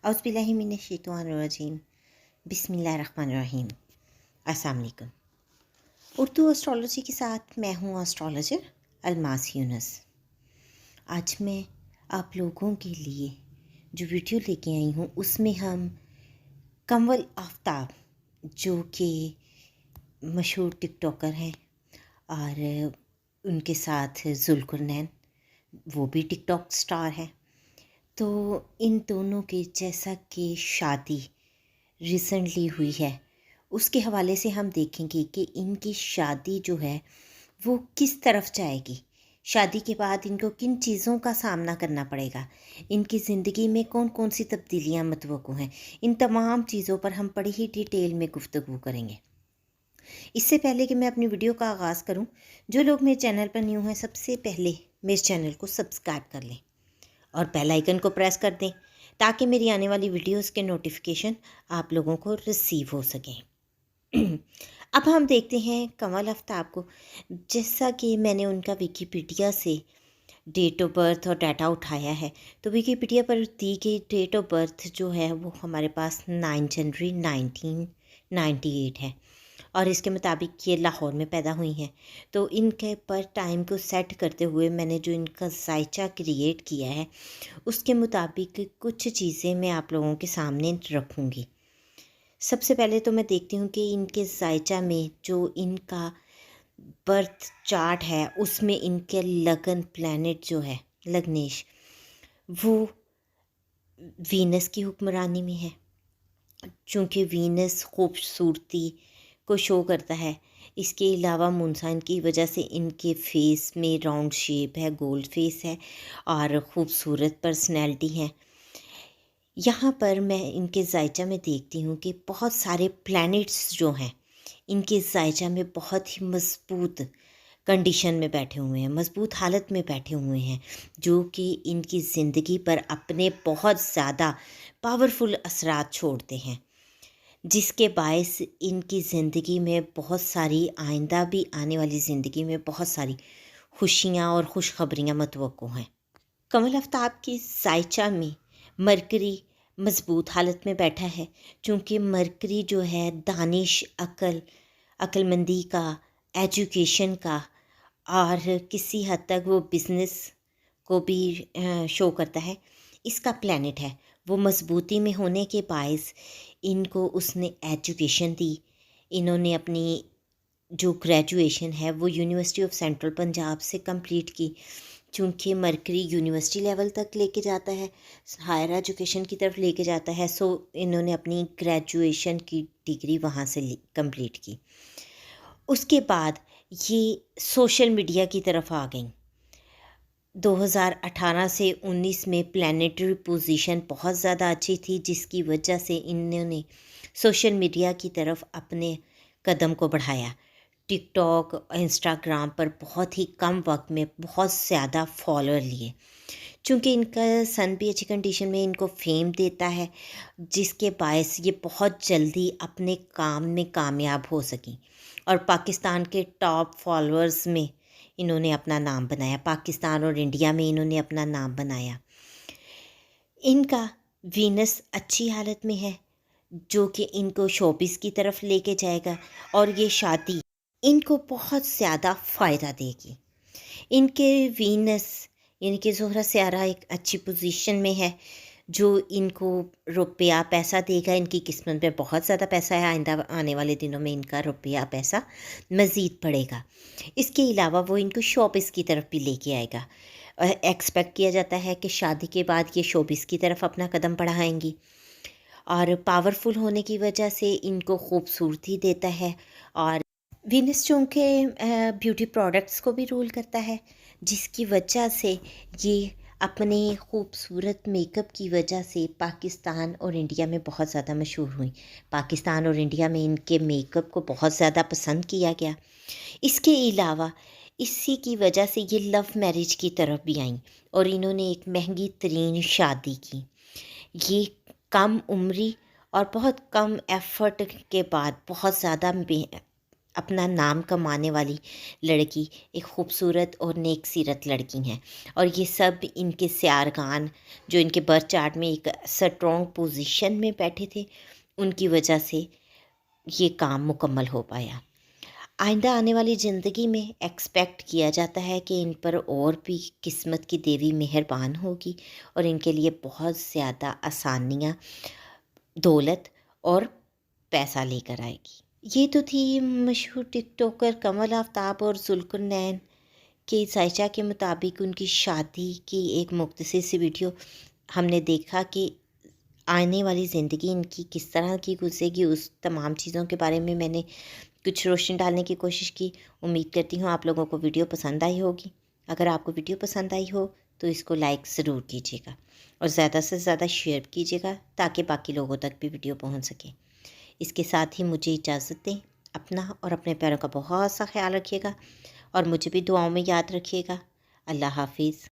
औज़ुबिल्लाहिमिनश्शैतानिर्रजीम बिस्मिल्लाहिर्रहमानिर्रहीम। अस्सलाम वालेकुम। उर्दू एस्ट्रोलॉजी के साथ मैं हूँ एस्ट्रोलॉजर अलमास यूनुस। आज मैं आप लोगों के लिए जो वीडियो लेके आई हूँ उसमें हम कमल आफ्ताब जो कि मशहूर टिकटॉकर हैं और उनके साथ जुल्कुरनैन वो भी टिकटॉक स्टार है, तो इन दोनों की जैसा कि शादी रिसेंटली हुई है उसके हवाले से हम देखेंगे कि इनकी शादी जो है वो किस तरफ जाएगी। शादी के बाद इनको किन चीज़ों का सामना करना पड़ेगा, इनकी ज़िंदगी में कौन कौन सी तब्दीलियाँ मतवक्कु हैं, इन तमाम चीज़ों पर हम बड़ी ही डिटेल में गुफ्तगू करेंगे। इससे पहले कि मैं अपनी वीडियो का आगाज़ करूं, जो लोग मेरे चैनल पर न्यू हैं सबसे पहले मेरे चैनल को सब्सक्राइब कर लें और बेल आइकन को प्रेस कर दें ताकि मेरी आने वाली वीडियोस के नोटिफिकेशन आप लोगों को रिसीव हो सकें। अब हम देखते हैं कमल आफ्ताब को। जैसा कि मैंने उनका विकिपीडिया से डेट ऑफ बर्थ और डाटा उठाया है, तो विकिपीडिया पर दी गई डेट ऑफ बर्थ जो है वो हमारे पास 9 जनवरी 1998 है और इसके मुताबिक ये लाहौर में पैदा हुई हैं। तो इनके पर टाइम को सेट करते हुए मैंने जो इनका जायचा क्रिएट किया है उसके मुताबिक कुछ चीज़ें मैं आप लोगों के सामने रखूँगी। सबसे पहले तो मैं देखती हूँ कि इनके जायचा में जो इनका बर्थ चार्ट है उसमें इनके लगन प्लैनेट जो है लग्नेश वो वीनस की हुक्मरानी में है। चूँकि वीनस खूबसूरती को शो करता है, इसके अलावा मून साइन की वजह से इनके फेस में राउंड शेप है, गोल्ड फेस है और ख़ूबसूरत पर्सनैलिटी है। यहाँ पर मैं इनके जायचा में देखती हूँ कि बहुत सारे प्लैनेट्स जो हैं इनके जायचा में बहुत ही मज़बूत कंडीशन में बैठे हुए हैं, मज़बूत हालत में बैठे हुए हैं, जो कि इनकी ज़िंदगी पर अपने बहुत ज़्यादा पावरफुल असरात छोड़ते हैं, जिसके बायस इनकी ज़िंदगी में बहुत सारी आइंदा भी आने वाली ज़िंदगी में बहुत सारी खुशियाँ और खुशखबरियाँ मतवक्को हैं। कमल आफ्ताब की जायचा में मरकरी मज़बूत हालत में बैठा है, चूँकि मरकरी जो है दानिश, अक्लमंदी का, एजुकेशन का और किसी हद तक वो बिज़नेस को भी शो करता है, इसका प्लैनेट है। वो मज़बूती में होने के बायस इनको उसने एजुकेशन दी। इन्होंने अपनी जो ग्रेजुएशन है वो यूनिवर्सिटी ऑफ सेंट्रल पंजाब से कंप्लीट की। चूँकि मरकरी यूनिवर्सिटी लेवल तक लेके जाता है, हायर एजुकेशन की तरफ लेके जाता है, सो इन्होंने अपनी ग्रेजुएशन की डिग्री वहाँ से कंप्लीट की। उसके बाद ये सोशल मीडिया की तरफ आ गई। 2018 से 19 में प्लैनेटरी पोजीशन बहुत ज़्यादा अच्छी थी, जिसकी वजह से इन्होंने सोशल मीडिया की तरफ अपने कदम को बढ़ाया। टिकटॉक, इंस्टाग्राम पर बहुत ही कम वक्त में बहुत ज़्यादा फॉलोअर लिए। चूँकि इनका सन भी अच्छी कंडीशन में इनको फेम देता है, जिसके बायस ये बहुत जल्दी अपने काम में कामयाब हो सकें और पाकिस्तान के टॉप फॉलोअर्स में इन्होंने अपना नाम बनाया। पाकिस्तान और इंडिया में इन्होंने अपना नाम बनाया। इनका वीनस अच्छी हालत में है, जो कि इनको शोबिस की तरफ लेके जाएगा और ये शादी इनको बहुत ज़्यादा फ़ायदा देगी। इनके वीनस यानी कि ज़ोहरा सियारा एक अच्छी पोजीशन में है, जो इनको रुपया पैसा देगा। इनकी किस्मत में बहुत ज़्यादा पैसा है, आइंदा आने वाले दिनों में इनका रुपया पैसा मज़ीद बढ़ेगा। इसके अलावा वो इनको शोबिस की तरफ भी लेके आएगा। एक्सपेक्ट किया जाता है कि शादी के बाद ये शोबिस की तरफ अपना कदम बढ़ाएंगी और पावरफुल होने की वजह से इनको खूबसूरती देता है। और वीनस चूँकि ब्यूटी प्रोडक्ट्स को भी रूल करता है, जिसकी वजह से ये अपने खूबसूरत मेकअप की वजह से पाकिस्तान और इंडिया में बहुत ज़्यादा मशहूर हुई। पाकिस्तान और इंडिया में इनके मेकअप को बहुत ज़्यादा पसंद किया गया। इसके अलावा इसी की वजह से ये लव मैरिज की तरफ भी आईं और इन्होंने एक महंगी तरीन शादी की। ये कम उम्री और बहुत कम एफर्ट के बाद बहुत ज़्यादा اپنا نام کمانے والی لڑکی، ایک خوبصورت اور نیک سیرت لڑکی ہیں، اور یہ سب ان کے سیارگان جو ان کے برتھ چارٹ میں ایک سٹرونگ پوزیشن میں بیٹھے تھے، ان کی وجہ سے یہ کام مکمل ہو پایا۔ آئندہ آنے والی زندگی میں ایکسپیکٹ کیا جاتا ہے کہ ان پر اور بھی قسمت کی دیوی مہربان ہوگی اور ان کے لیے بہت زیادہ آسانیاں، دولت اور پیسہ لے کر آئے گی۔ یہ تو تھی مشہور ٹک ٹاکر کمل آفتاب اور ذوالقرنین کے ذائچہ کے مطابق ان کی شادی کی ایک مختصر سی ویڈیو۔ ہم نے دیکھا کہ آنے والی زندگی ان کی کس طرح کی گزرے گی، اس تمام چیزوں کے بارے میں میں نے کچھ روشنی ڈالنے کی کوشش کی۔ امید کرتی ہوں آپ لوگوں کو ویڈیو پسند آئی ہوگی۔ اگر آپ کو ویڈیو پسند آئی ہو تو اس کو لائک ضرور کیجیے گا اور زیادہ سے زیادہ شیئر کیجیے گا تاکہ باقی لوگوں تک بھی ویڈیو پہنچ سکے۔ اس کے ساتھ ہی مجھے اجازت دیں، اپنا اور اپنے پیاروں کا بہت سا خیال رکھیے گا اور مجھے بھی دعاؤں میں یاد رکھیے گا۔ اللہ حافظ۔